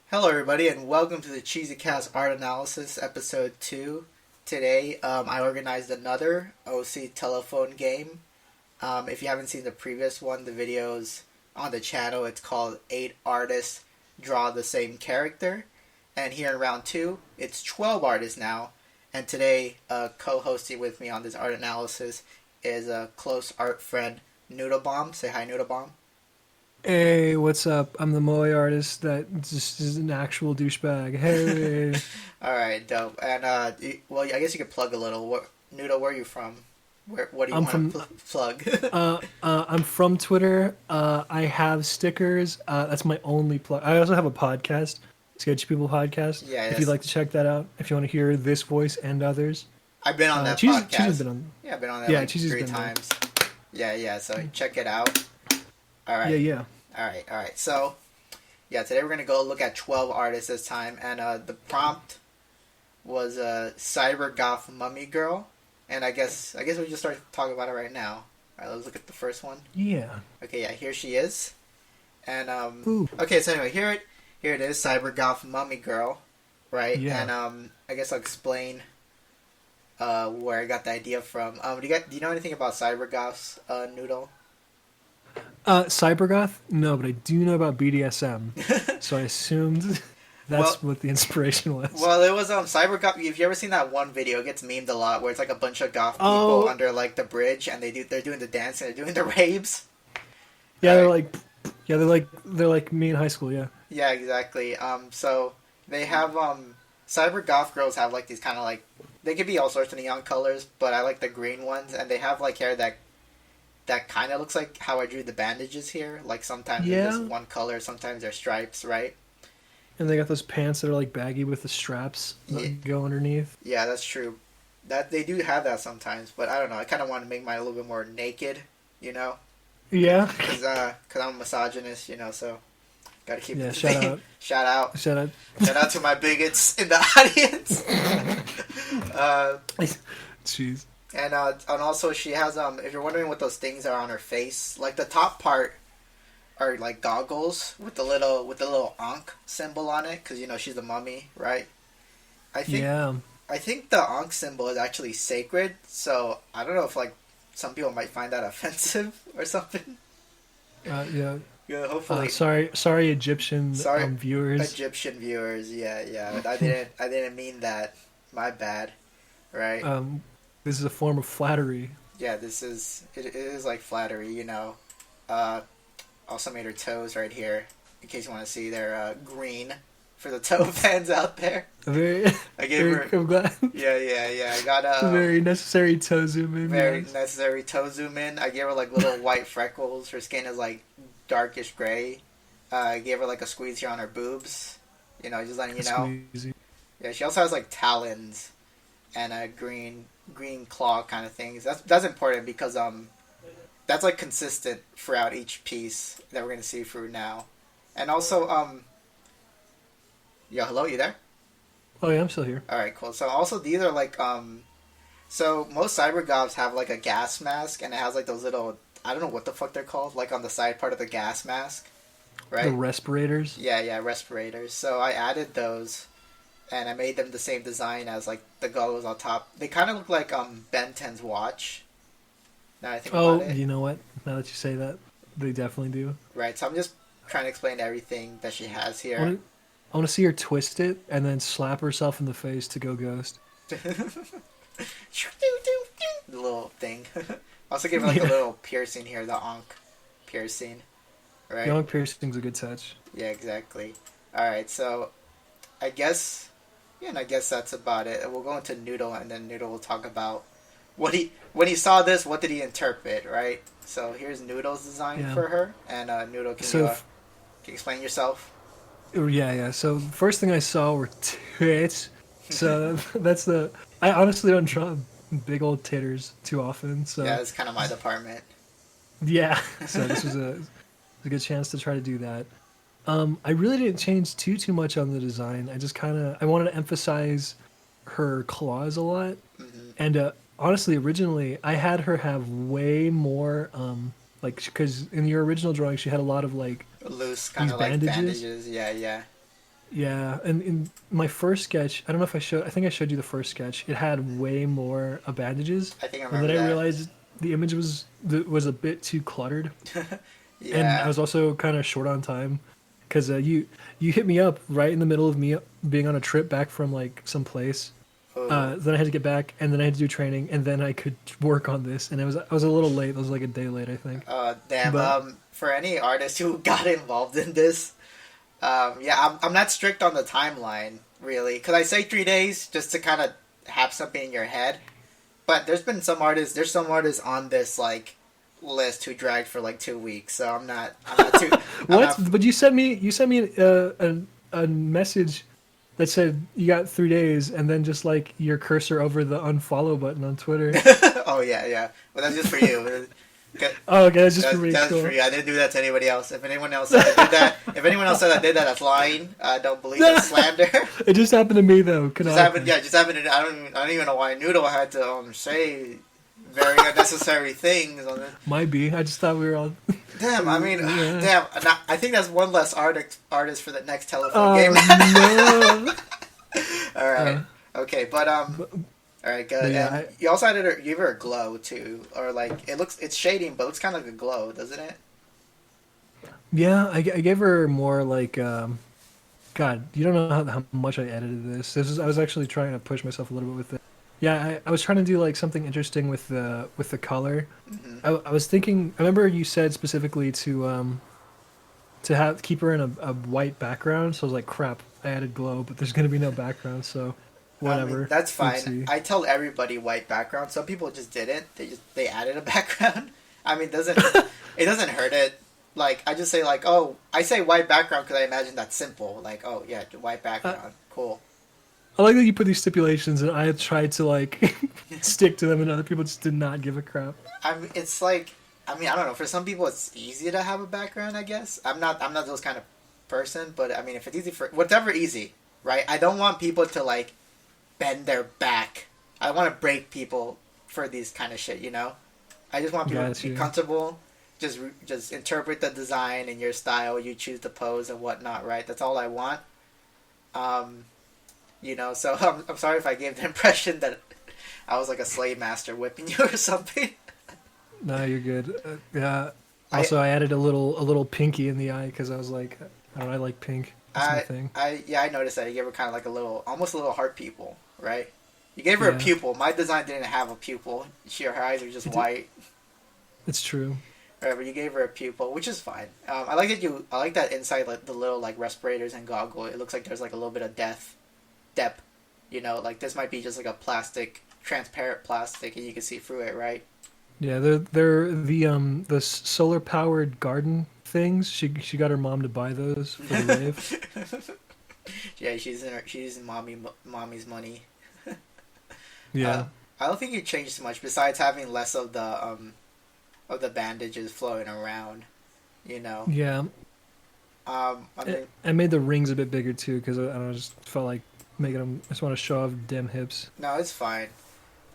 Hello, everybody, and welcome to the CheesyCast Art Analysis, Episode 2. Today, I organized another OC telephone game. If you haven't seen the previous one, the videos on the channel, it's called 8 Artists Draw the Same Character. And here in round 2, it's 12 artists now. And today, co-hosting with me on this art analysis is a close art friend, Noodlebomb. Say hi, Noodlebomb. Hey, what's up? I'm the Moe artist that just is an actual douchebag. Hey. Alright, dope. And, well, I guess you could plug a little. Noodle, where are you from? What do you I'm want from to plug? I'm from Twitter. I have stickers. That's my only plug. I also have a podcast, Sketchy People Podcast. Yeah, if you'd like to check that out, if you want to hear this voice and others. I've been on that Cheesy's podcast. been on. Yeah, I've been on that Yeah, like Cheesy's 3 been times. Yeah, so check it out. Alright. Yeah. Alright. So, yeah, today we're going to go look at 12 artists this time. And the prompt was Cyber Goth Mummy Girl. And I guess we just start talking about it right now. Alright, let's look at the first one. Yeah. Okay, yeah, here she is. And, Ooh. okay, so anyway, here it is, Cyber Goth Mummy Girl. Right? Yeah. And, I guess I'll explain where I got the idea from. Do you know anything about Cyber Goths, Noodle? Cybergoth? No, but I do know about BDSM. So I assumed that's what the inspiration was. Well, it was Cyber Goth. Have you ever seen that one video? It gets memed a lot, where it's like a bunch of goth people under like the bridge, and they're doing the dance and they're doing the raves. Yeah, Right. they're like me in high school. Yeah. Yeah, exactly. So they have Cyber Goth girls have like these kind of like, they could be all sorts of neon colors, but I like the green ones, and they have like hair that kind of looks like how I drew the bandages here. Like sometimes they're just one color, sometimes they're stripes, right? And they got those pants that are like baggy with the straps that go underneath. Yeah, that's true. That they do have that sometimes, but I don't know. I kind of want to make mine a little bit more naked, you know? Yeah. Because I'm a misogynist, you know, so gotta keep it shout out. Shout out. Shout out. Shout out to my bigots in the audience. Jeez. And also she has if you're wondering what those things are on her face, like the top part are like goggles with the little Ankh symbol on it, because you know she's a mummy, right? I think the Ankh symbol is actually sacred, so I don't know if like some people might find that offensive or something. Yeah. Yeah, hopefully. Sorry, Egyptian viewers. Egyptian viewers, yeah. I didn't mean that. My bad. Right. This is a form of flattery. Yeah, it is like flattery, you know. Also made her toes right here, in case you want to see. They're green for the toe fans out there. I'm glad. Yeah. I got a very necessary toe zoom in. Necessary toe zoom in. I gave her like little white freckles. Her skin is like darkish gray. I gave her like a squeeze here on her boobs. You know, just letting you know. Squeezy. Yeah, she also has like talons and a green claw kind of things. That's important because that's like consistent throughout each piece that we're gonna see through now. And also yo, hello, you there? Oh yeah, I'm still here. All right, cool. So also these are like so most cyber goths have like a gas mask, and it has like those little, I don't know what the fuck they're called, like on the side part of the gas mask, right? The respirators. Yeah, respirators. So I added those, and I made them the same design as like the goggles on top. They kind of look like Ben 10's watch. Now I think about it. You know what? Now that you say that, they definitely do. Right. So I'm just trying to explain everything that she has here. I want to see her twist it and then slap herself in the face to go ghost. The little thing. Also give her like a little piercing here, the Ankh piercing. Right. The Ankh piercing's a good touch. Yeah, exactly. All right. So I guess that's about it. We'll go into Noodle, and then Noodle will talk about when he saw this, what did he interpret, right? So here's Noodle's design for her, and Noodle, can you explain yourself? Yeah. So first thing I saw were tits. So I honestly don't draw big old titters too often. So yeah, it's kind of my department. Yeah. So this was a good chance to try to do that. I really didn't change too much on the design. I just I wanted to emphasize her claws a lot. Mm-hmm. And honestly, originally I had her have way more because in your original drawing she had a lot of like loose kind of like bandages. Yeah. Yeah, and in my first sketch, I don't know if I showed. I think I showed you the first sketch. It had way more bandages, I think I and then remember I that. realized the image was a bit too cluttered, and I Yeah. was also kind of short on time, because you hit me up right in the middle of me being on a trip back from like some place. Oh. Then I had to get back, and then I had to do training, and then I could work on this, and I was a little late. It was like a day late, I think. Damn. But For any artists who got involved in this, yeah, I'm not strict on the timeline really, because I say 3 days just to kind of have something in your head. But there's some artists on this like list who dragged for like 2 weeks. So I'm not too, I'm what? not. But you sent me a message that said you got 3 days, and then just like your cursor over the unfollow button on Twitter. Oh yeah, yeah. Well, that's just for you. Oh, okay, that's just for me. That's Cool. for you. I didn't do that to anybody else. If anyone else said I did that, if anyone else said I did that, that's lying. I don't believe that's slander. It just happened to me though. Just happened. Yeah, just happened. I don't even know why Noodle had to say very unnecessary things on it. Might be. I just thought we were all. Damn. I mean, Yeah. damn. I think that's one less artist for the next telephone Oh game. no. All right. Uh, Okay, but All right, good. but yeah, And you also added you gave her a glow too, or like it's shading, but it looks kind of like a glow, doesn't it? yeah. I gave her more like. God, you don't know how much I edited this. I was actually trying to push myself a little bit with it. Yeah, I was trying to do like something interesting with the color. Hmm. I was thinking. I remember you said specifically to have keep her in a white background. So I was like, crap, I added glow, but there's gonna be no background. So I mean, whatever. that's fine. Oopsie. I tell everybody white background. Some people just didn't. They added a background. I mean, it doesn't hurt it. Like I just say like, oh, I say white background because I imagine that's simple. Like, oh yeah, white background, cool. I like that you put these stipulations, and I tried to like stick to them, and other people just did not give a crap. I mean, it's like, I mean, I don't know. For some people, it's easy to have a background. I guess I'm not those kind of person. But I mean, if it's easy for whatever easy, right? I don't want people to like bend their back. I want to break people for these kind of shit. You know, I just want people Got to be you. comfortable. Just interpret the design in your style. You choose the pose and whatnot. Right? That's all I want. Um, so I'm sorry if I gave the impression that I was like a slave master whipping you or something. No, you're good. Yeah. I Also, I added a little pinky in the eye because I was like, I don't know, I like pink. That's my thing. I noticed that you gave her kind of like almost a little heart pupil, right? You gave her a Yeah, pupil. My design didn't have a pupil. Her eyes are just it, white. it's true. Right, but you gave her a pupil, which is fine. I like that inside like the little like respirators and goggle. It looks like there's like a little bit of depth. Like this might be just like a transparent plastic, and you can see through it, right? Yeah, they're the solar powered garden things. She got her mom to buy those for the rave. Yeah, she's using mommy's money. Yeah, I don't think you changed too much besides having less of the bandages flowing around. You know. yeah. I mean, I made the rings a bit bigger too because I don't know, just felt like making them. I just want to show off dem hips. no, it's fine.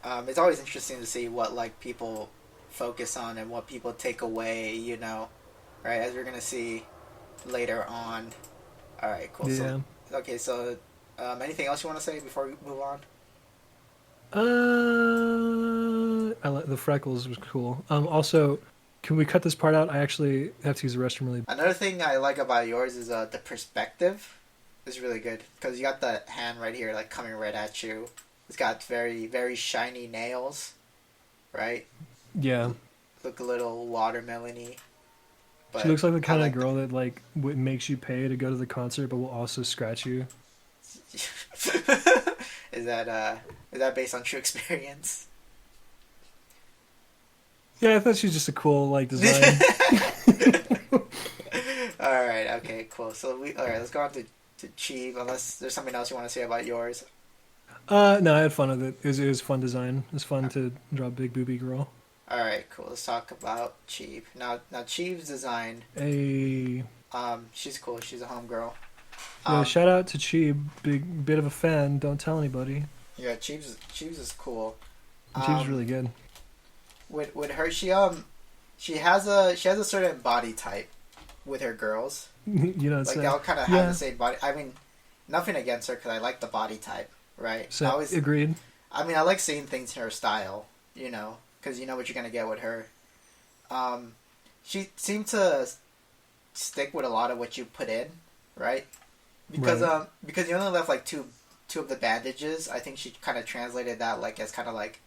It's always interesting to see what like people focus on and what people take away. Right? As we're gonna see later on. All right, cool. Yeah. So, okay, so anything else you want to say before we move on? I like the freckles was cool. Also, can we cut this part out? I actually have to use the restroom really. Another thing I like about yours is the perspective is really good because you got the hand right here, like coming right at you. It's got very very shiny nails, right? Yeah, Look a little watermelony. she But looks like the I kind of like girl that like makes you pay to go to the concert, but will also scratch you. is that based on true experience? Yeah, I thought she was just a cool like design. All right. Okay. Cool. So all right. Let's go on to Cheeve. Unless there's something else you want to say about yours. No, I had fun with it. It was fun design. It was fun to draw a big booby girl. All right. Cool. Let's talk about Cheeve. Now Cheeve's design. A She's cool. She's a homegirl. yeah, shout out to Chi, big bit of a fan. Don't tell anybody. Yeah. Cheeve's is cool. Chi's really good. With her, she has a certain body type with her girls. You know, it's Like they all kind of have the same body. I mean, nothing against her because I like the body type, right? So agreed. I mean, I like seeing things in her style, because you know what you're gonna get with her. She seemed to stick with a lot of what you put in, right? Because you only left like two of the bandages. I think she kind of translated that like as kind of like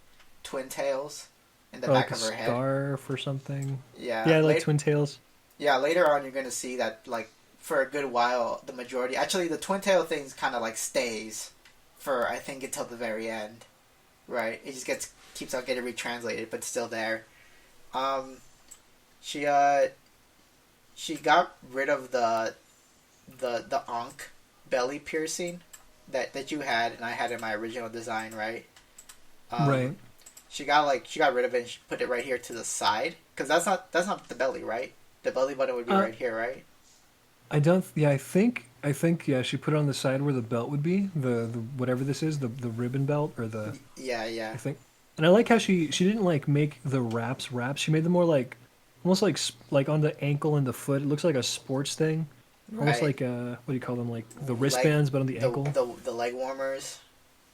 twin tails in the back of her head. Scarf or something. Yeah. Yeah, like twin tails. Yeah, later on you're gonna see that like for a good while the majority, actually the twin tail things kind of like stays for I think until the very end, right? It just keeps on getting retranslated, but still there. She got rid of the Ankh belly piercing that you had and I had in my original design, right? Right. She got rid of it and she put it right here to the side because that's not the belly, right? The belly button would be right here, right? I don't. Yeah, I think. Yeah, she put it on the side where the belt would be. The whatever this is, the ribbon belt or the. Yeah. I think, and I like how she didn't like make the wraps. She made them more like, almost like on the ankle and the foot. It looks like a sports thing. Right. Almost like what do you call them? Like the wristbands, but on the ankle. The leg warmers.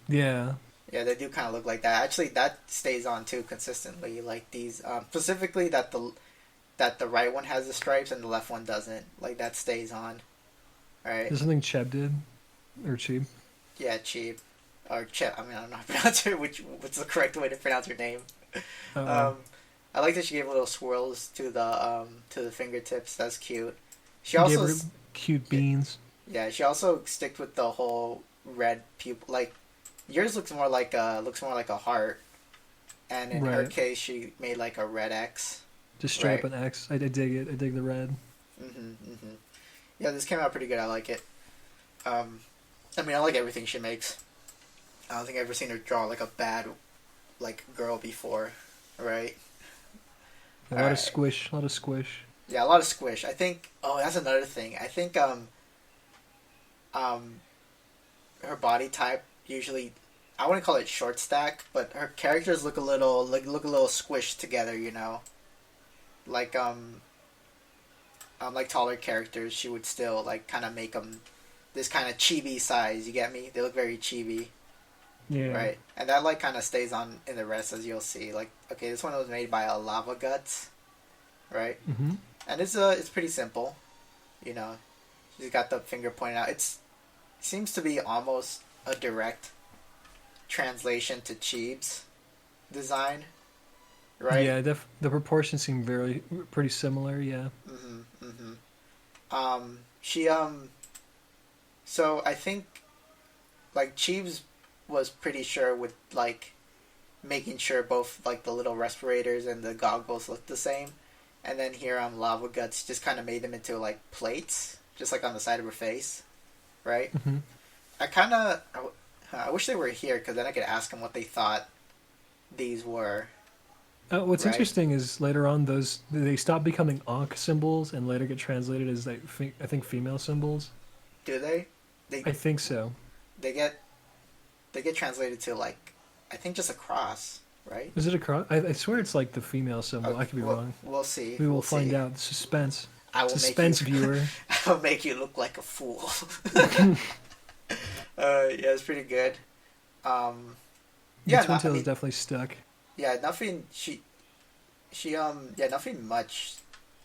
Yeah. Yeah, they do kind of look like that. Actually, that stays on too consistently. Like these, specifically that the right one has the stripes and the left one doesn't. Like that stays on. All right. Is something Cheb did, or Cheeb? Yeah, Cheeb, or Cheb. I mean, I don't know how to pronounce her. What's the correct way to pronounce her name? I like that she gave little swirls to the fingertips. That's cute. She also gave her cute beans. Yeah, she also sticked with the whole red pupil. Like yours looks more like a heart, and in her case, she made like a red X. Just straight up an X. I dig it. I dig the red. Yeah, this came out pretty good. I like it. I mean, I like everything she makes. I don't think I've ever seen her draw like a bad, like girl before, right? A lot of squish. Yeah, a lot of squish. I think. Oh, that's another thing. I think her body type usually, I wouldn't call it short stack, but her characters look a little squished together. Like taller characters, she would still like kind of make them this kind of chibi size. You get me? They look very chibi. Yeah. Right, and that like kind of stays on in the rest, as you'll see. Like, okay, this one was made by a Lava Guts, right? Mm-hmm. And it's pretty simple. She's got the finger pointed out. It seems to be almost a direct translation to Cheeb's design. Right? Yeah, the proportions seem pretty similar. Yeah. She so I think like Cheeb's was pretty sure with like making sure both like the little respirators and the goggles looked the same, and then here on Lava Guts just kind of made them into like plates, just like on the side of her face, right? Mm-hmm. I wish they were here because then I could ask them what they thought these were. What's interesting is later on they stop becoming Ankh symbols and later get translated as I think female symbols. Do they? I think so. They get translated to like I think just a cross, right? Is it a cross? I swear it's like the female symbol. I could be wrong. We'll see. We will find out. Suspense. Viewer. I will make you look like a fool. Yeah, it's pretty good. Twin Tail is definitely stuck. Yeah, nothing.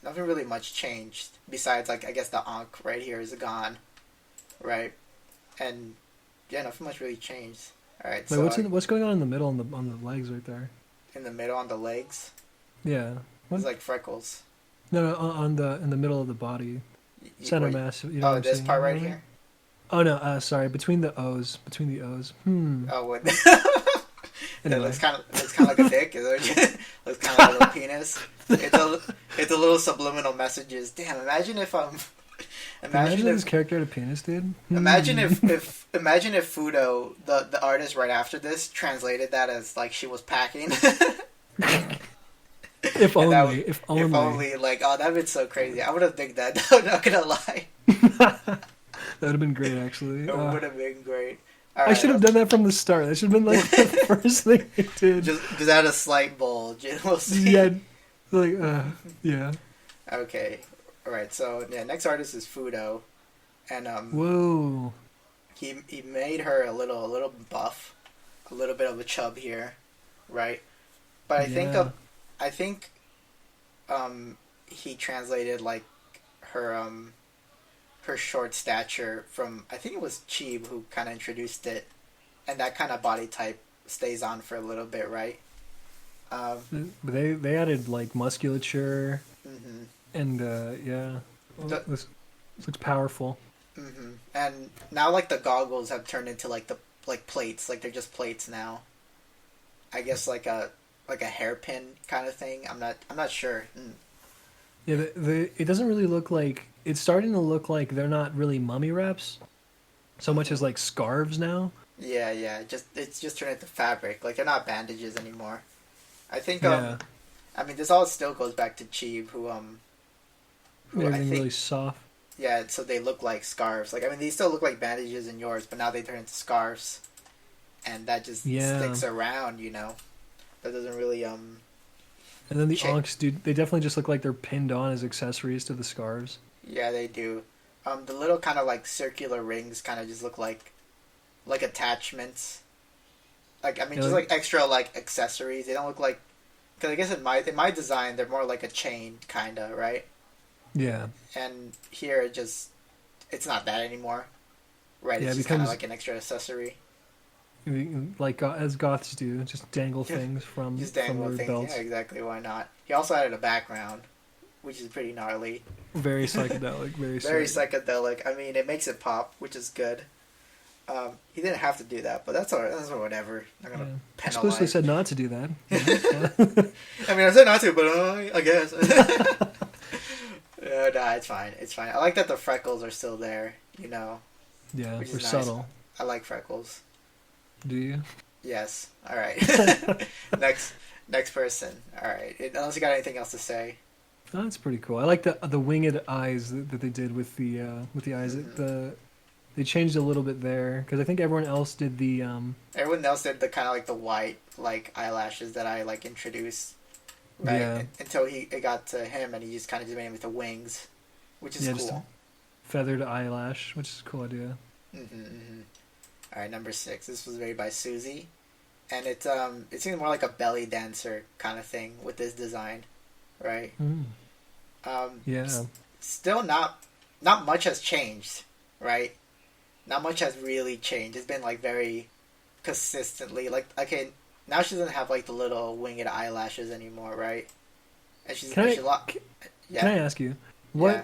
Nothing really much changed besides like I guess the Ankh right here is gone, right? And yeah, nothing much really changed. All right. Wait, so what's going on in the middle on the legs right there? In the middle on the legs. Yeah. It's like freckles. No, in the middle of the body. Center mass. This part right here. Oh no, sorry. Between the O's. Oh, what? Anyway. It looks kind of like a dick. Looks kind of like a little penis. It's a little subliminal messages. Damn! Imagine if Imagine if this character had a penis, dude. Imagine if Fudo, the artist right after this, translated that as like she was packing. If only. Like, oh, that'd been so crazy. I would have digged that. I'm not gonna lie. That would have been great, actually. It would have been great. Right, I should have done that from the start. That should have been like the first thing I did. Just add a slight bulge. We'll see. Yeah. Like, yeah. Okay. All right. So yeah, next artist is Fudo, and Whoa. he made her a little buff, a little bit of a chub here, right? But Yeah. I think he translated like her her short stature from, I think it was Cheeb who kind of introduced it, and that kind of body type stays on for a little bit, right? Um, But they added like musculature hmm and yeah. Well, the, this looks powerful. and now like the goggles have turned into like the like plates, like they're just plates now. I guess like a hairpin kind of thing. I'm not sure. Yeah, it doesn't really look like it's starting to look like they're not really mummy wraps so much as like scarves now. Yeah, yeah. Just it's just turned into fabric. Like they're not bandages anymore. I think Yeah, I mean this all still goes back to Cheeb who I everything think really soft. yeah, so they look like scarves. Like I mean, they still look like bandages in yours, but now they turn into scarves, and that just Yeah, sticks around. That doesn't really and then the cha- onks, dude, they definitely just look like they're pinned on as accessories to the scarves. Yeah, they do. The little kind of like circular rings kind of just look like attachments. Like I mean, Yeah, just like extra like accessories. They don't look like, because I guess in my design they're more like a chain kind of, right? yeah, And here it's not that anymore, right? yeah. It's It just kind of becomes like an extra accessory. like as goths do, just dangle things Just from dangle their things. Yeah, belts. exactly. Why not? He also added a background, which is pretty gnarly. Very psychedelic, very Very sick. psychedelic. I mean, it makes it pop, which is good. He didn't have to do that, but that's alright. That's whatever. I'm not Yeah. gonna Explicitly penalize. said not to do that. Yeah. I mean, I said not to, but I guess. Nah, it's fine. It's fine. I like that the freckles are still there. Yeah, Which they're is nice. subtle. I like freckles. Do you? Yes. All right. Next person. All right. Unless you got anything else to say. Oh, that's pretty cool. I like the winged eyes that they did with the eyes. hmm They changed a little bit there because I think everyone else did the Everyone else did the kind of like the white like eyelashes that I like introduced, right? yeah, Until it got to him, and he just kind of just made him with the wings, which is yeah, just a cool. feathered eyelash, which is a cool idea. All right, number 6. This was made by Susie, and it seems more like a belly dancer kind of thing with this design, right? Mm. Um, Yeah, Still not much has changed, right? Not much has really changed. It's been like very consistently like, okay, now she doesn't have like the little winged eyelashes anymore, right? And she's can and I she's a lot. can Yeah, I ask you yeah.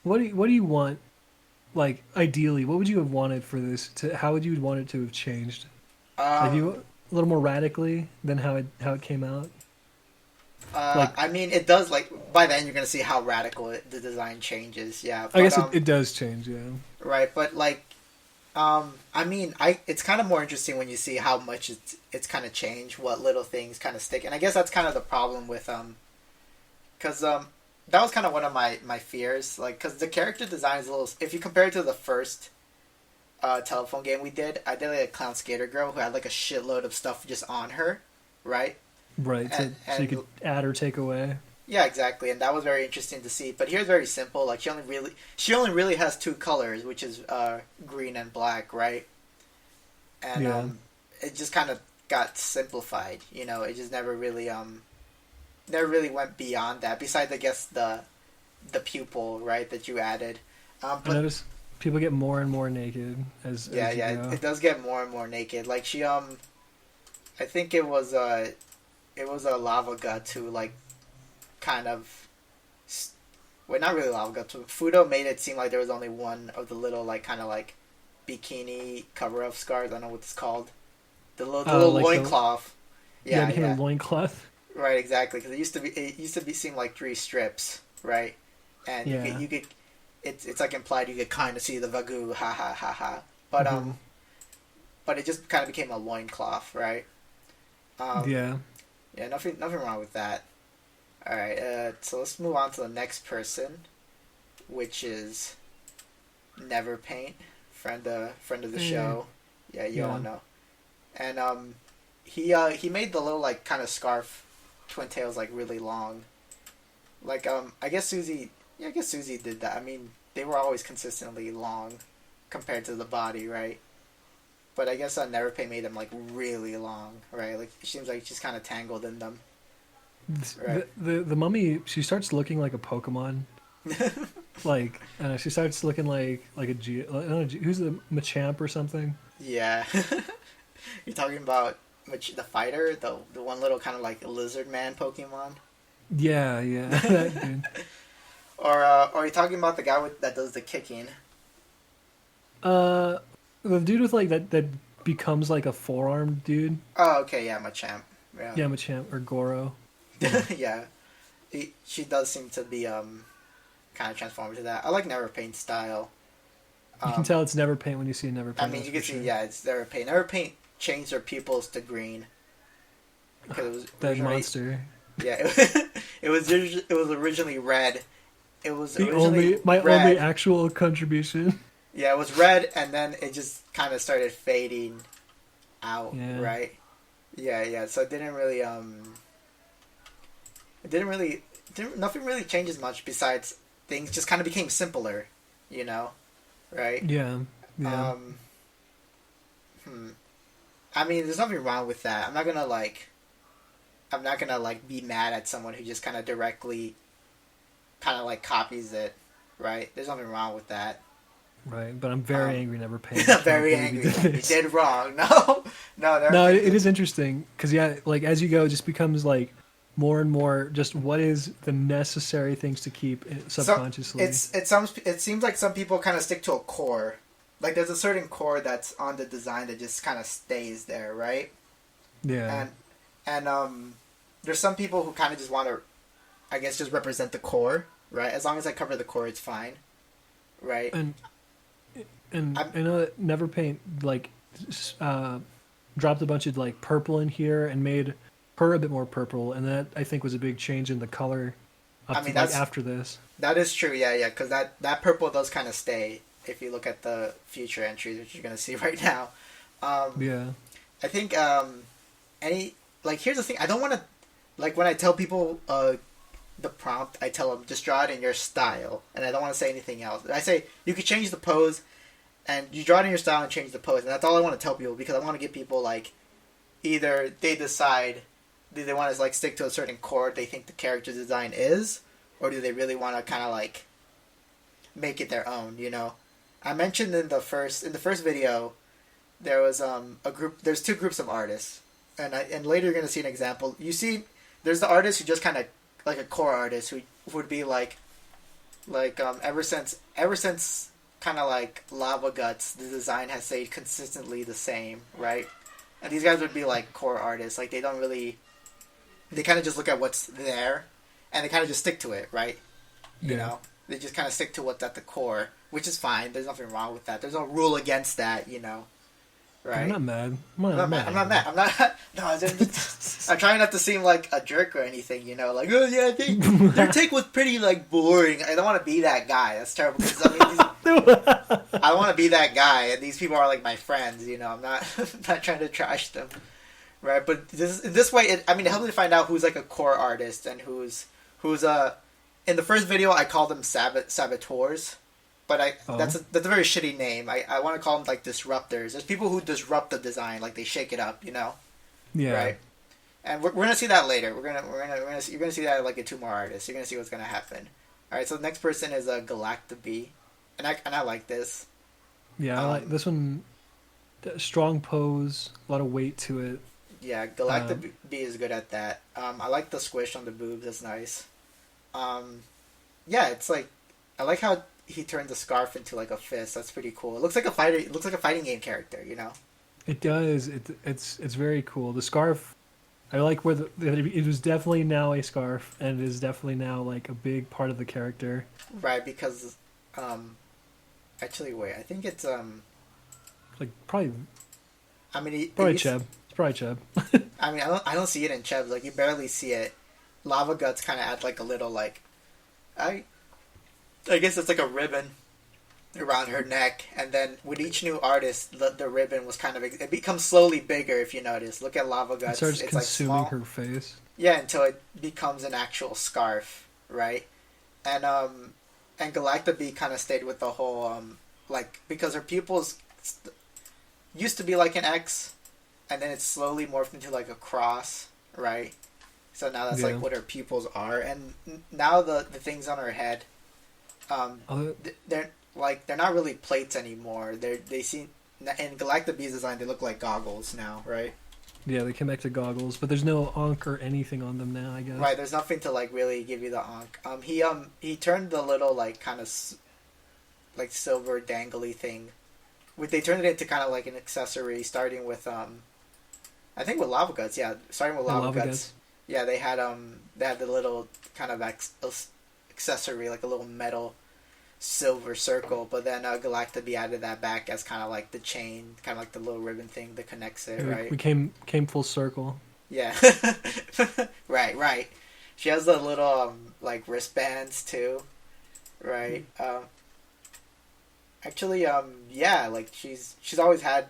what do you want? Like ideally, what would you have wanted for this? To how would you want it to have changed? Like you Um, a little more radically than how it came out. Like I mean, it does like by then you're gonna see how radical the design changes. Yeah, I but guess it does change. Yeah. right, but like, I mean, it's kind of more interesting when you see how much it's kind of changed, what little things kind of stick, and I guess that's kind of the problem with because that was kind of one of my fears, like, because the character design is a little. If you compare it to the first telephone game we did, I did like a clown skater girl who had like a shitload of stuff just on her, right? Right. So you And could add or take away. yeah, exactly, and that was very interesting to see. But here's very simple. Like she only really has two colors, which is green and black, right? And Yeah. it just kind of got simplified. It just never really went beyond that. Besides, I guess the pupil, right, that you added. I But notice people get more and more naked yeah, as you yeah, go. it does get more and more naked. Like I think it was a lava gut who like kind of well, not really lava gut. Fudo made it seem like there was only one of the little like kind of like bikini cover up scars. I don't know what it's called. The little Like loincloth. yeah, it Yeah, became a yeah. loincloth. Right, exactly. Because it used to be seem like 3 strips, right? And Yeah. it's like implied you could kind of see the Vagu, ha ha ha ha. But Hmm. but it just kind of became a loincloth, right? Um, Yeah. yeah, nothing wrong with that. All right, so let's move on to the next person, which is Never Paint, friend of the Hey. show. Yeah, you all Yeah. know. And he made the little like kind of scarf twin tails like really long. Like I guess Susie did that. I mean, they were always consistently long, compared to the body, right? But I guess Neverpaint made them like really long, right? Like it seems like she's kind of tangled in them, right? The mummy, she starts looking like a Pokemon. Like she starts looking like a G. I don't know, who's the Machamp or something? Yeah, you're talking about the fighter, the one little kind of like lizard man Pokemon. Yeah, that dude. Or are you talking about the guy that does the kicking? The dude with like that becomes like a forearm dude. Oh, okay, yeah, Machamp. Yeah, Yeah, Machamp or Goro. yeah. She does seem to be kind of transformed to that. I like Neverpaint's style. You can tell it's Neverpaint when you see a Neverpaint. I mean, you can see, yeah, it's Neverpaint. Neverpaint changed their pupils to green because it was that monster. Yeah, it was originally red. It was the originally only actual contribution. Yeah, it was red, and then it just kind of started fading out, right? Yeah. So it didn't really nothing really changes much besides things just kind of became simpler, right? Yeah. I mean, there's nothing wrong with that. I'm not gonna be mad at someone who just kind of directly kind of like copies it, right? There's nothing wrong with that. Right, but I'm very angry Neverpaint. Very angry. You did wrong. No. It is interesting because like as you go, it just becomes like more and more just what is the necessary things to keep subconsciously. So it seems like some people kind of stick to a core. Like there's a certain core that's on the design that just kind of stays there, right? Yeah. And there's some people who kind of just want to, I guess, just represent the core, right? As long as I cover the core, it's fine, right? And I know that Neverpaint like dropped a bunch of like purple in here and made her a bit more purple, and that I think was a big change in the color. After this. That is true, yeah, because that purple does kind of stay if you look at the future entries, which you're gonna see right now. Yeah. I think here's the thing. I don't want to when I tell people the prompt, I tell them just draw it in your style, and I don't want to say anything else. I say you could change the pose, and you draw it in your style and change the pose, and that's all I want to tell people because I want to get people either they decide do they want to stick to a certain core they think the character design is, or do they really want to kind of make it their own, I mentioned in the first video there was a group. There's two groups of artists, and later you're gonna see an example. You see, there's the artist who just kind of like a core artist who would be ever since kind of like Lava Guts, the design has stayed consistently the same, right? And these guys would be core artists. They don't really, they kind of just look at what's there, and they kind of just stick to it, right? You know, they just kind of stick to what's at the core, which is fine. There's nothing wrong with that. There's no rule against that, Right. I'm not mad. I'm not mad. I'm not. No, I'm trying not to seem like a jerk or anything. Oh yeah, I think their take was pretty boring. I don't want to be that guy. That's terrible. I want to be that guy, and these people are my friends. I'm not not trying to trash them, right? But this way, it helps me to find out who's a core artist and who's in the first video I called them saboteurs. But that's a very shitty name. I want to call them disruptors. There's people who disrupt the design, they shake it up, Yeah. Right. And we're gonna see that later. You're gonna see that in 2 more artists. You're gonna see what's gonna happen. All right. So the next person is Galactabee, and I like this. Yeah, I like this one. Strong pose, a lot of weight to it. Yeah, Galactabee is good at that. I like the squish on the boobs. That's nice. Yeah, it's I like how he turned the scarf into a fist. That's pretty cool. It looks like a fighter. It looks like a fighting game character. It does. It's very cool. The scarf. I like where it was definitely now a scarf, and it is definitely now a big part of the character. Right, because actually, wait. I think it's probably. Probably Cheb. It's probably Cheb. I don't see it in Cheb's. You barely see it. Lava Guts kind of add a little I guess it's a ribbon around her neck, and then with each new artist, the ribbon was it becomes slowly bigger. If you notice, look at Lava Guts. It starts consuming her face. Yeah, until it becomes an actual scarf, right? And Galactabee kind of stayed with the whole like because her pupils used to be like an X, and then it slowly morphed into like a cross, right? So now that's like what her pupils are, and now the things on her head, they're not really plates anymore. They seem in Galactabee's design they look like goggles now, right? Yeah, they connect to goggles, but there's no ankh or anything on them now, I guess. Right, there's nothing to like really give you the ankh. He turned the little like kind of like silver dangly thing. They turned it into kind of like an accessory, starting with I think with lava guts. Yeah, starting with lava guts. Yeah, they had the little kind of accessory, like a little metal silver circle, but then Galactabee added that back as kind of like the chain, kind of like the little ribbon thing that connects it, right? We came full circle. Yeah. right. She has the little like wristbands too, right? Actually, yeah, like she's always had.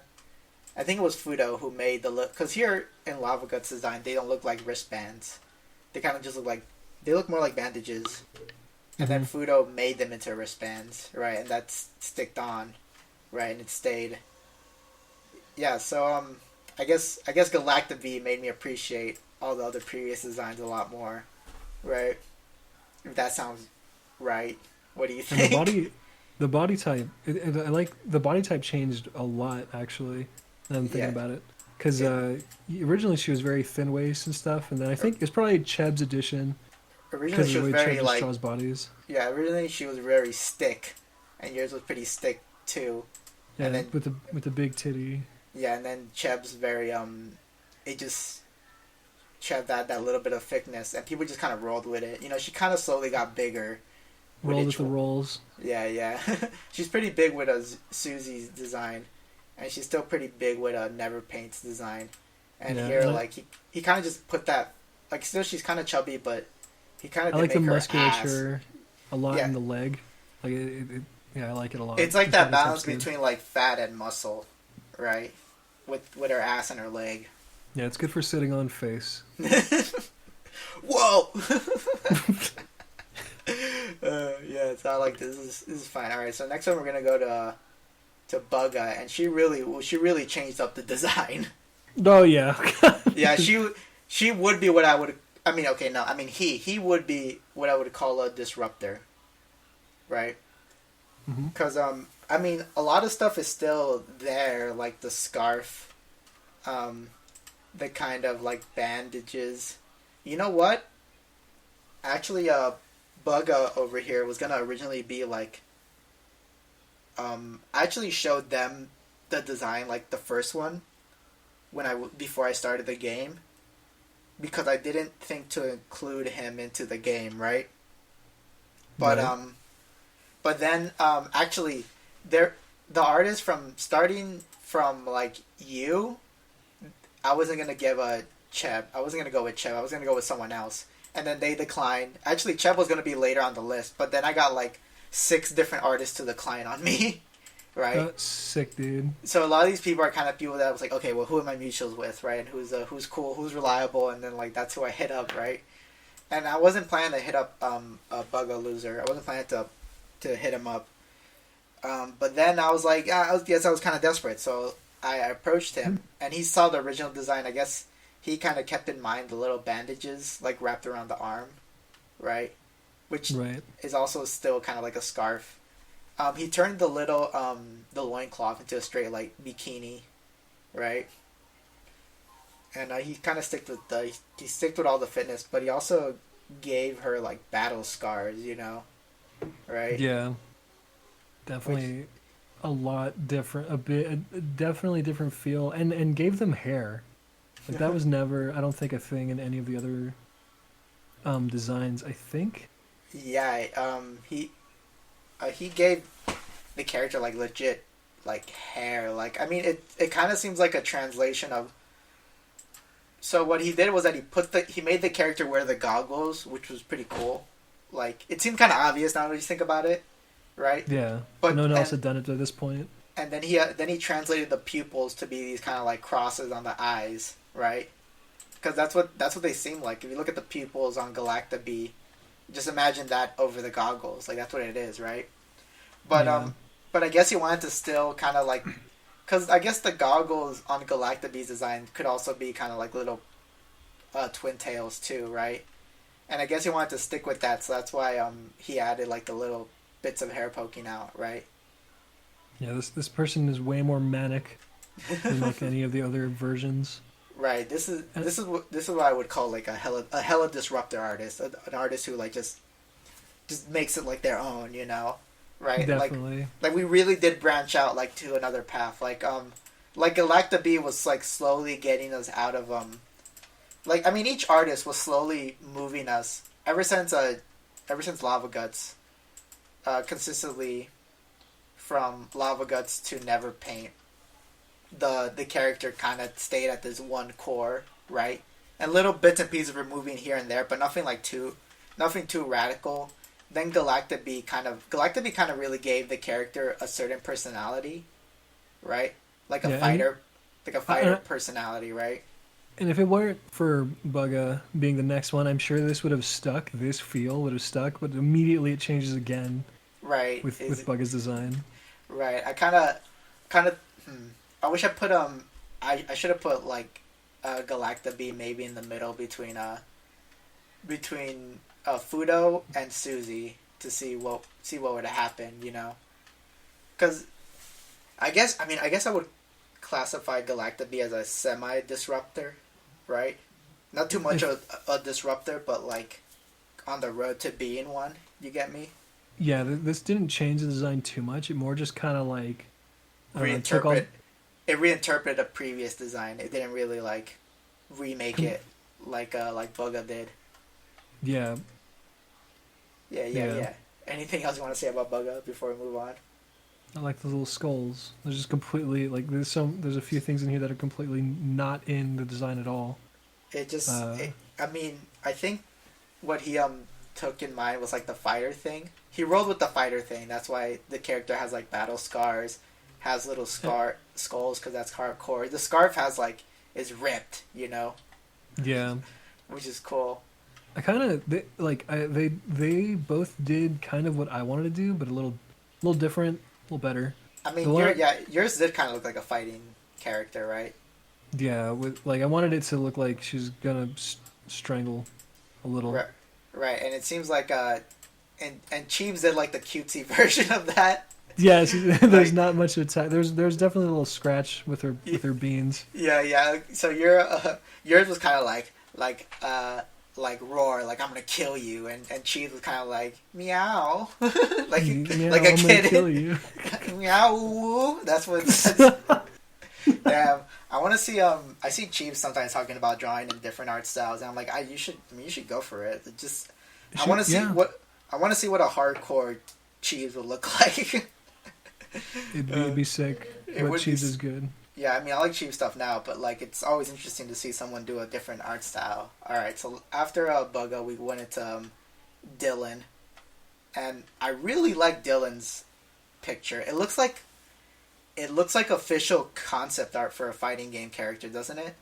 I think it was Fudo who made the look, because here in Lava Guts design they don't look like wristbands. They kind of just look more like bandages. And then Fudo made them into wristbands, right? And that's sticked on, right? And it stayed. Yeah, so I guess Galactabee made me appreciate all the other previous designs a lot more, right? If that sounds right. What do you think? And the body type. I like the body type changed a lot actually. Now I'm thinking about it, because originally she was very thin waist and stuff, and then I think it's probably Cheb's edition. Originally she was very like draws bodies. Yeah, originally she was very stick, and yours was pretty stick too. Yeah, and then, with the big titty. Yeah, and then Cheb's very Cheb that little bit of thickness, and people just kind of rolled with it. You know, she kind of slowly got bigger. Rolled with the rolls. Yeah. She's pretty big with Susie's design, and she's still pretty big with Never Paint's design. And here, like he kind of just put that, like, still she's kind of chubby, but. He kind of I like the musculature a lot in the leg. Like I like it a lot. It's like that balance between like fat and muscle, right? With her ass and her leg. Yeah, it's good for sitting on face. Whoa! Yeah, it's not like this is fine. All right, so next one we're gonna go to Bugga, and she really changed up the design. Oh yeah. Yeah, she would be what I would. I mean, okay, no. I mean, he would be what I would call a disruptor, right? Because I mean, a lot of stuff is still there, like the scarf, the kind of like bandages. You know what? Actually, Bugga over here was gonna originally be like. I actually showed them the design, like the first one, before I started the game. Because I didn't think to include him into the game, right? But but then actually, the artist starting from like you, I wasn't gonna give a Cheb. I wasn't gonna go with Cheb. I was gonna go with someone else, and then they declined. Actually, Cheb was gonna be later on the list, but then I got like 6 different artists to decline on me. Right? That's sick, dude. So a lot of these people are kind of people that I was like, okay, well, who am I mutuals with, right? And who's cool, who's reliable, and then like that's who I hit up, right? And I wasn't planning to hit up a Buggaloser. I wasn't planning to hit him up. But then I was like, I was kind of desperate, so I approached him, and he saw the original design. I guess he kind of kept in mind the little bandages like wrapped around the arm, right? Which is also still kind of like a scarf. He turned the little the loincloth into a straight like bikini, right? And he kind of sticked with all the fitness, but he also gave her like battle scars, you know, right? Yeah, definitely a lot different, definitely different feel, and gave them hair. Like that was never, I don't think, a thing in any of the other designs. I think. Yeah, he gave the character like legit like hair. Like, I mean, it kind of seems like a translation of. So what he did was that he made the character wear the goggles, which was pretty cool. Like, it seemed kind of obvious now that you think about it, right? Yeah, but no one else had done it to this point. And then he translated the pupils to be these kind of like crosses on the eyes, right? Because that's what they seem like. If you look at the pupils on Galactabee, just imagine that over the goggles. Like, that's what it is, right? But but I guess he wanted to still kind of like, because I guess the goggles on Galactabee's design could also be kind of like little twin tails too, right? And I guess he wanted to stick with that, so that's why he added like the little bits of hair poking out, right? Yeah, this person is way more manic than like any of the other versions. Right. This is what I would call like a hella disruptor artist, an artist who like just makes it like their own, you know, right? Definitely. Like we really did branch out like to another path, like Galactabee was like slowly getting us out of like I mean each artist was slowly moving us ever since Lava Guts, consistently from Lava Guts to Never Paint. The character kind of stayed at this one core, right? And little bits and pieces were moving here and there, but nothing too radical. Then Galactabee kind of really gave the character a certain personality, right? Like a fighter personality, right? And if it weren't for Bugga being the next one, I'm sure this would have stuck. This feel would have stuck, but immediately it changes again. Right. With Bugga's design. Right. I kind of. I wish I put I should have put like Galactabee maybe in the middle between Fudo and Susie to see what would have happened, you know? Because I guess I would classify Galactabee as a semi-disruptor, right? Not too much of a disruptor, but like on the road to being one. You get me? Yeah, this didn't change the design too much. It more just kind of like It reinterpreted a previous design. It didn't really like remake it like Bugga did. Yeah. Yeah. Anything else you want to say about Bugga before we move on? I like the little skulls. They're just completely like there's a few things in here that are completely not in the design at all. I think what he took in mind was like the fighter thing. He rolled with the fighter thing. That's why the character has like battle scars, has little skulls because that's hardcore. The scarf is ripped, you know. Yeah. Which is cool. I kind of they both did kind of what I wanted to do, but a little different, a little better. I mean, yours did kind of look like a fighting character, right? Yeah, with I wanted it to look like she's gonna strangle a little. Right, and it seems like and Cheeves did like the cutesy version of that. Yeah, there's not much attack. There's definitely a little scratch with her beans. Yeah. So yours was kind of like roar, like I'm gonna kill you, and Cheeves was kind of like meow, like meow, like a I'm kid. gonna kill you. Meow. That's what. Damn. I want to see. I see Cheeves sometimes talking about drawing in different art styles, and I'm like, you should go for it. I want to see what a hardcore Cheeves would look like. It'd be sick. But Cheeves is good. Yeah, I mean, I like Cheeves stuff now, but like it's always interesting to see someone do a different art style. All right, so after Bugga, we went into Dylan, and I really like Dylan's picture. It looks like official concept art for a fighting game character, doesn't it?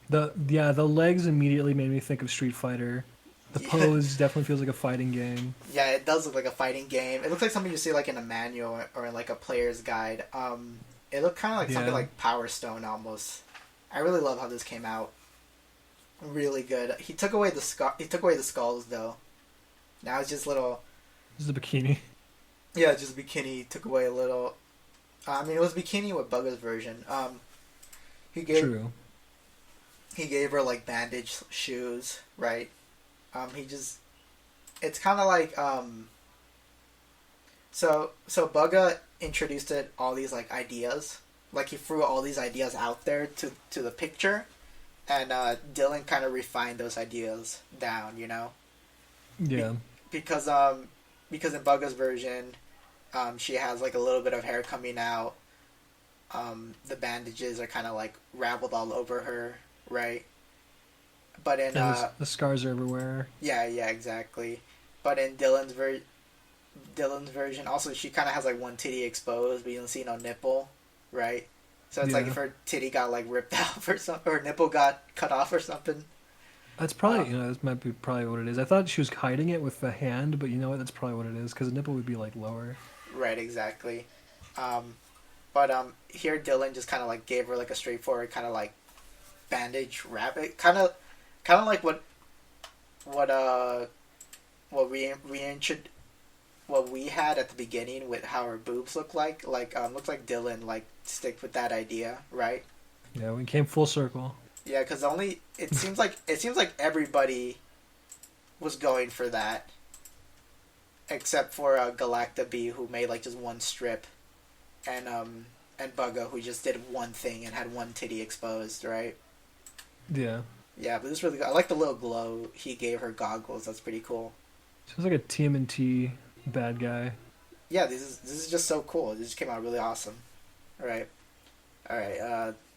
The legs immediately made me think of Street Fighter. The pose definitely feels like a fighting game. Yeah, it does look like a fighting game. It looks like something you see like in a manual or in like a player's guide. It looked kind of like something like Power Stone almost. I really love how this came out. Really good. He took away the skulls though. Now it's just little. This is a bikini. Yeah, just bikini. He took away a little. I mean, it was bikini with Bugga's version. He gave her like bandage shoes, right? It's kind of like so Bugga introduced all these like ideas, like he threw all these ideas out there to the picture, and Dylan kind of refined those ideas down, you know. Yeah. Because in Bugga's version, she has like a little bit of hair coming out. The bandages are kind of like raveled all over her, right? But in the scars are everywhere. Yeah, exactly. But in Dylan's version, also she kind of has like one titty exposed, but you don't see no nipple, right? So it's like if her titty got like ripped out or something, or her nipple got cut off or something. That's probably this might be probably what it is. I thought she was hiding it with the hand, but you know what? That's probably what it is because the nipple would be like lower. Right, exactly. But here Dylan just kind of like gave her like a straightforward kind of like bandage rabbit, kind of like what what we had at the beginning with how her boobs look like. Looks like Dylan like stick with that idea, right? Yeah, we came full circle. Yeah, because it seems like everybody was going for that, except for Galactabee, who made like just one strip, and Bugga, who just did one thing and had one titty exposed, right? Yeah. Yeah, but this is really good. I like the little glow he gave her goggles. That's pretty cool. Sounds like a TMNT bad guy. Yeah, this is just so cool. This just came out really awesome. All right.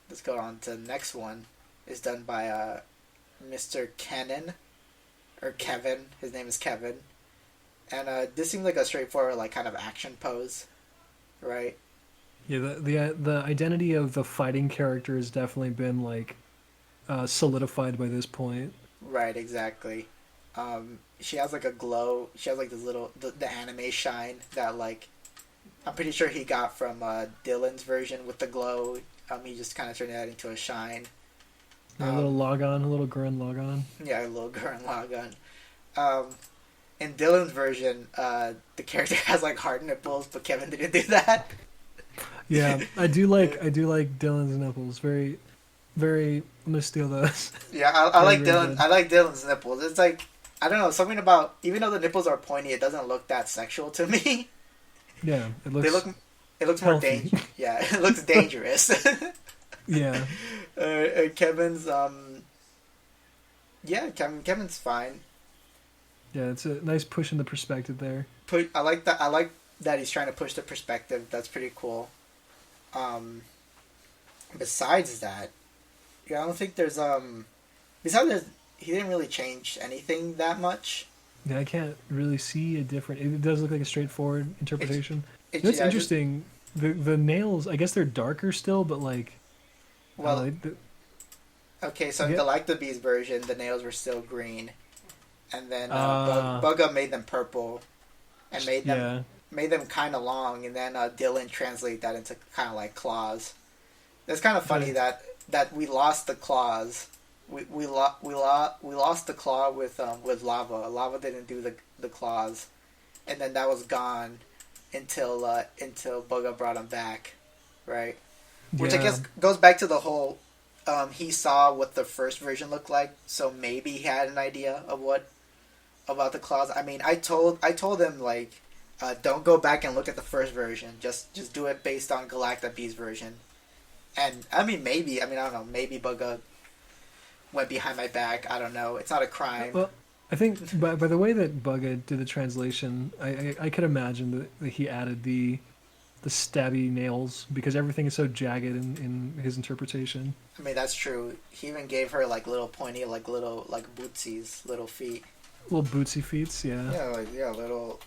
Let's go on to the next one. It's done by Mr. Cannon, or Kevin. His name is Kevin. And this seems like a straightforward like kind of action pose, right? Yeah, the identity of the fighting character has definitely been like solidified by this point. Right, exactly. She has like a glow. She has like this little the anime shine that like I'm pretty sure he got from Dylan's version with the glow. He just kind of turned that into a shine. A little logon, a little Gurren logon. Yeah, a little Gurren logon. In Dylan's version, the character has like hard nipples, but Kevin didn't do that. Yeah, I do like Dylan's nipples. Very, very. I'm gonna steal those. Yeah, I like very Dylan. good. I like Dylan's nipples. It's like I don't know, something about even though the nipples are pointy, it doesn't look that sexual to me. Yeah, it looks. It looks more healthy. dangerous. Yeah, it looks dangerous. Yeah. Kevin's yeah, Kevin's fine. Yeah, it's a nice push in the perspective there. I like that. I like that he's trying to push the perspective. That's pretty cool. Besides that, yeah, I don't think there's he didn't really change anything that much. Yeah, I can't really see a different. It does look like a straightforward interpretation. It's It's interesting. The nails, I guess they're darker still, but like. Well, okay, so in Yeah. Galactabee's version, the nails were still green, and then Ah. Bugga made them purple, and made Yeah. them kind of long, and then Dylan translated that into kind of like claws. It's kind of funny Right. that we lost the claws. We lost the claw with lava. Lava didn't do the claws, and then that was gone until Bugga brought him back, right? Which I Yeah. guess goes back to the whole he saw what the first version looked like, so maybe he had an idea of what about the claws. I mean, I told him like don't go back and look at the first version. Just do it based on Galactabee's version. And I mean, maybe I don't know. Maybe Bugga went behind my back. I don't know. It's not a crime. Well, I think by the way that Bugga did the translation, I could imagine that he added the stabby nails because everything is so jagged in his interpretation. I mean, that's true. He even gave her like little pointy, like little like bootsies, little feet. Little bootsy feets, yeah. Yeah, little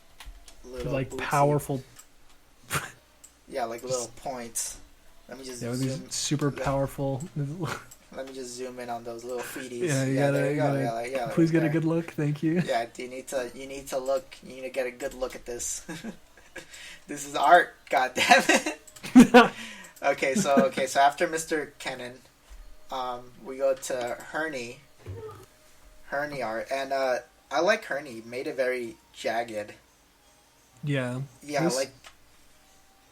Like bootsy. powerful. Yeah, like little points. Let me just Yeah, with these super powerful. Let me just zoom in on those little feeties. Yeah, you there you gotta, go. Yeah, please get a there. good look, thank you. Yeah, you need to look. You need to get a good look at this. This is art. God damn it. Okay, so after Mr. Kennan, we go to Herney art, and I like Herney. Made it very jagged. Yeah. Yeah, This-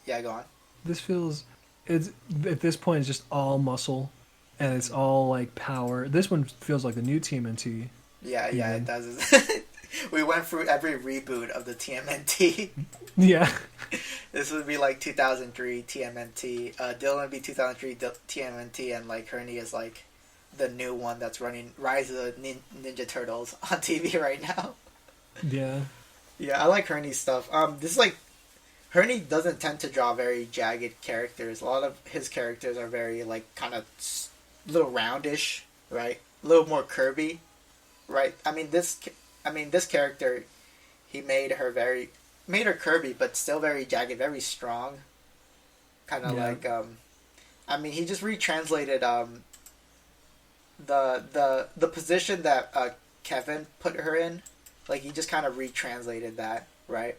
yeah. Go on. This feels, it's at this point it's just all muscle, and it's all like power. This one feels like the new TMNT. Yeah, Yeah. it does. We went through every reboot of the TMNT. Yeah. This would be like 2003 TMNT. Dylan would be 2003 TMNT, and like Herney is like the new one that's running Rise of the Ninja Turtles on TV right now. Yeah. Yeah, I like Herney's stuff. This is like Herney doesn't tend to draw very jagged characters. A lot of his characters are very like kind of little roundish, right? A little more curvy, right? I mean this character, he made her curvy, but still very jagged, very strong. Kind of like, he just retranslated the position that Kevin put her in. Like he just kind of retranslated that, right,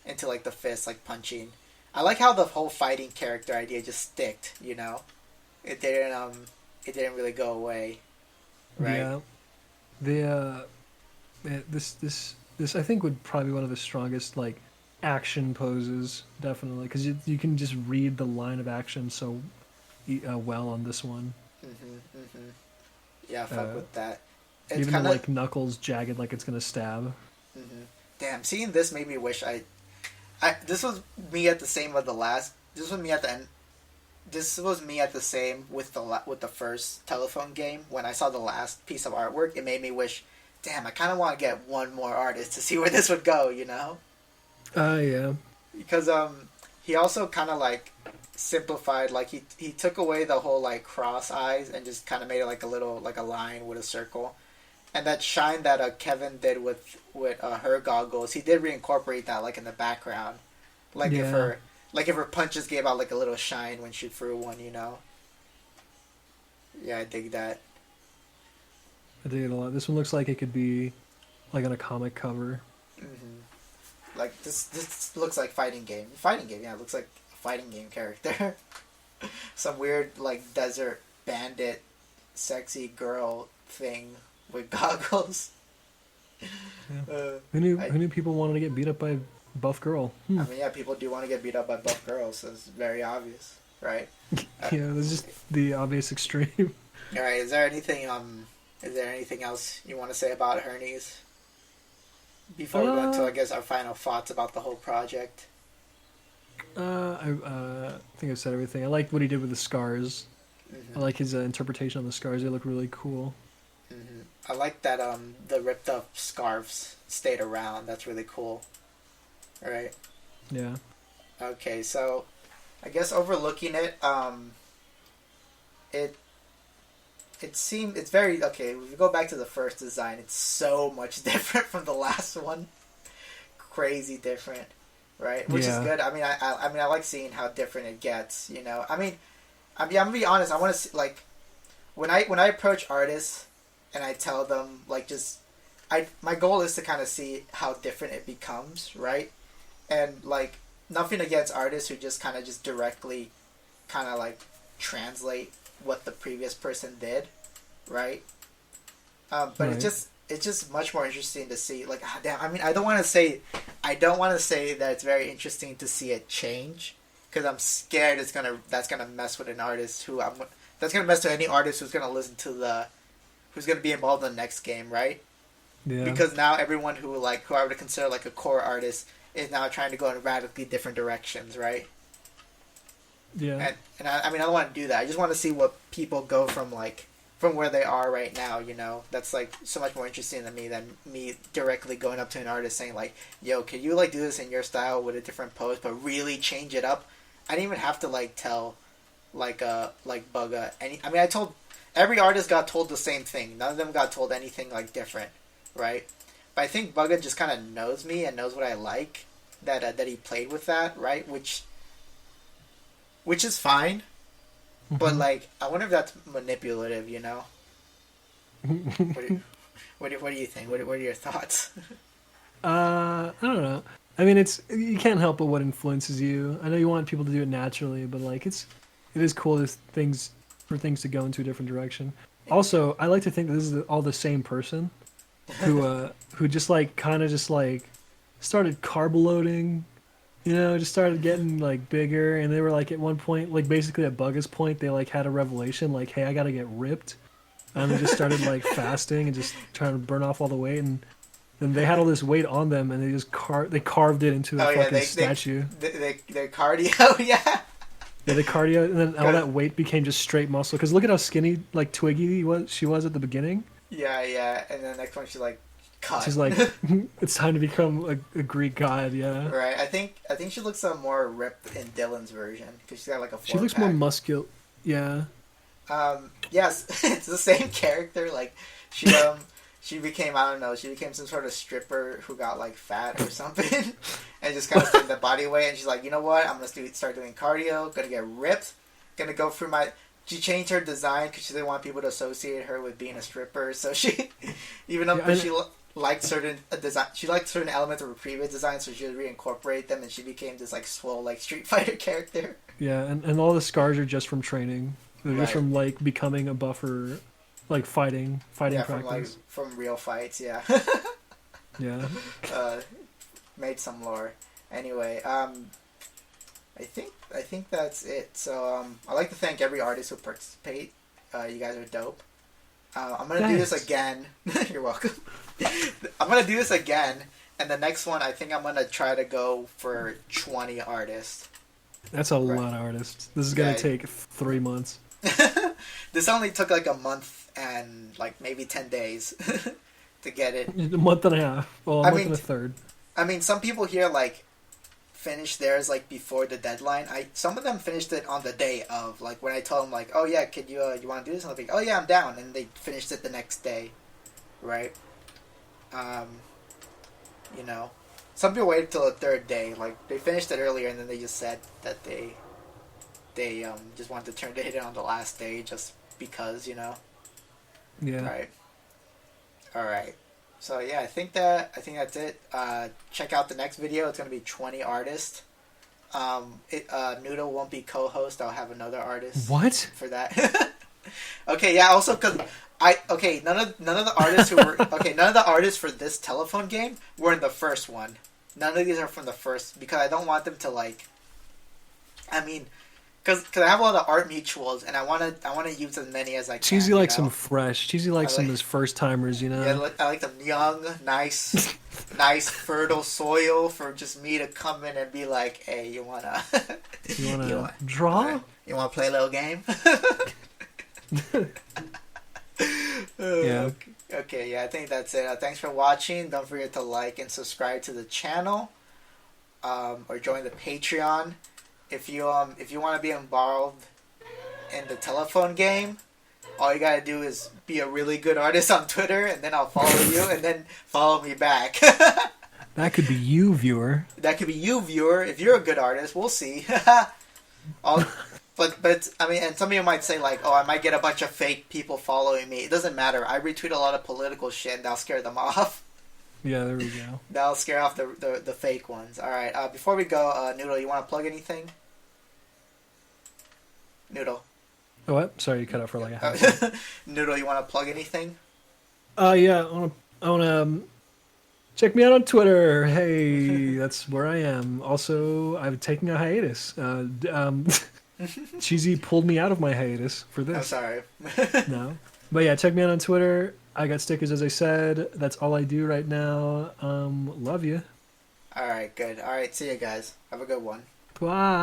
into like the fist, like punching. I like how the whole fighting character idea just sticked. It didn't really go away, right? Yeah. The this I think would probably be one of the strongest like action poses, definitely, because you can just read the line of action so well on this one. Yeah, fuck with that. It's Even kinda, the like knuckles jagged like it's gonna stab. damn, seeing this made me wish this was me at the same of the last. This was me at the end. This was me at the same with the first telephone game. When I saw the last piece of artwork, it made me wish, damn, I kind of want to get one more artist to see where this would go. Yeah. Because he also kind of like simplified, like he took away the whole like cross eyes and just kind of made it like a little like a line with a circle. And that shine that Kevin did with her goggles, he did reincorporate that like in the background, like if her punches gave out like a little shine when she threw one. Yeah, I dig that. I dig it a lot. This one looks like it could be like on a comic cover. Like this looks like fighting game. Yeah, it looks like a fighting game character. Some weird like desert bandit, sexy girl thing with goggles. Yeah. Who knew people wanted to get beat up by a buff girl? I mean, yeah, people do want to get beat up by buff girls, so it's very obvious, right? Yeah, that's just the obvious extreme. All right, is there anything else you want to say about Hermes before we go into, I guess, our final thoughts about the whole project? I think I've said everything. I like what he did with the scars. I like his interpretation on the scars. They look really cool. I like that the ripped up scarves stayed around. That's really cool. Right? Yeah. Okay, so I guess overlooking it, it seemed it's very okay. If we go back to the first design, it's so much different from the last one. Crazy different, right? Which is good. I mean, I like seeing how different it gets. I mean, I'm gonna be honest. I want to see, like when I approach artists and I tell them like my goal is to kind of see how different it becomes, right? And like nothing against artists who just kind of just directly kind of like translate what the previous person did, right? But right. It's just much more interesting to see. Like, damn, I mean, I don't want to say that it's very interesting to see it change, because I'm scared that's gonna mess with an artist that's gonna mess with any artist who's gonna who's gonna be involved in the next game, right? Yeah. Because now everyone who I would consider like a core artist is now trying to go in radically different directions, right? Yeah. And I mean, I don't want to do that. I just want to see what people go from where they are right now, That's like so much more interesting to me than me directly going up to an artist saying like, yo, can you like do this in your style with a different pose but really change it up? I didn't even have to like tell Bugga I told every artist got told the same thing. None of them got told anything like different, right? But I think Bugga just kind of knows me and knows what I like, that he played with that, right? Which is fine. Mm-hmm. But like, I wonder if that's manipulative, What do you think? What are your thoughts? I don't know. I mean, you can't help but what influences you. I know you want people to do it naturally, but like it is cool for things to go into a different direction. Also, I like to think that this is all the same person who just like kind of just like started carb loading, just started getting like bigger, and they were like at one point, like basically at Bugga's point, they like had a revelation like, hey, I gotta get ripped, and they just started like fasting and just trying to burn off all the weight, and then they had all this weight on them, and they just carved it into a fucking statue. Their cardio, yeah. Yeah, the cardio, and then all that weight became just straight muscle. Because look at how skinny, like Twiggy she was at the beginning. Yeah, and then next one she's like, cut. She's like, it's time to become a Greek god, yeah. Right, I think she looks more ripped in Dylan's version, because she's got like a 4-pack. She looks more muscular, yeah. Yes, it's the same character. Like she became, I don't know, she became some sort of stripper who got like fat or something, and just kind of stayed the body weight. And she's like, you know what? I'm gonna start doing cardio. Gonna get ripped. Gonna go through my. She changed her design because she didn't want people to associate her with being a stripper. So she, even though liked certain design. She liked certain elements of her previous design, so she would reincorporate them, and she became this like swole like Street Fighter character. Yeah, and all the scars are just from training. They're just Right. from like becoming a buffer, like fighting Yeah, practice. from real fights. Yeah. Yeah. Made some lore. Anyway, I think that's it. So I'd like to thank every artist who participate. You guys are dope. I'm gonna do this Thanks. again. You're welcome. I'm gonna do this again, and the next one I think I'm gonna try to go for 20 artists. That's a Right. lot of artists. This is gonna Yeah. take 3 months. This only took like a month and like maybe 10 days to get it. A month and a half. Well, a I month mean, and a third. I mean, some people here like finish theirs like before the deadline. Some of them finished it on the day of, like when I told them like, oh yeah, could you you want to do this? And I'm like, oh yeah, I'm down, and they finished it the next day, right? You know, some people waited till the third day. Like they finished it earlier, and then they just said that they just wanted to turn it in on the last day just because, you know. Yeah. Right. All right. So yeah, I think that's it. Check out the next video. It's gonna be 20 artists. Noodle won't be co-host. I'll have another artist What? for that. Okay. Yeah. Also, because none of the artists who were none of the artists for this telephone game were in the first one. None of these are from the first because I don't want them to like. I mean, because I have a lot of art mutuals and I want to use as many as I can. Cheesy likes you know? some fresh. Cheesy likes some of his first timers, you know? Yeah, I like them young, nice, nice, fertile soil for just me to come in and be like, "Hey, you wanna Draw? You wanna play a little game?" Yeah. Okay, yeah, I think that's it. Thanks for watching. Don't forget to like and subscribe to the channel, or join the Patreon. If you want to be involved in the telephone game, all you gotta do is be a really good artist on Twitter, and then I'll follow you, and then follow me back. That could be you, viewer. That could be you, viewer. If you're a good artist, we'll see. But I mean, and some of you might say like, oh, I might get a bunch of fake people following me. It doesn't matter. I retweet a lot of political shit, and that'll scare them off. Yeah, there we go. That'll scare off the fake ones. All right. Before we go, Noodle, you want to plug anything? Noodle. Oh, what? Sorry, you cut out for like a half. Noodle, you want to plug anything? Yeah, I wanna check me out on Twitter. Hey, that's where I am. Also, I'm taking a hiatus. Cheesy pulled me out of my hiatus for this. I'm sorry. No. But yeah, check me out on Twitter. I got stickers, as I said. That's all I do right now. Love you. All right, good. All right, see you guys. Have a good one. Bye.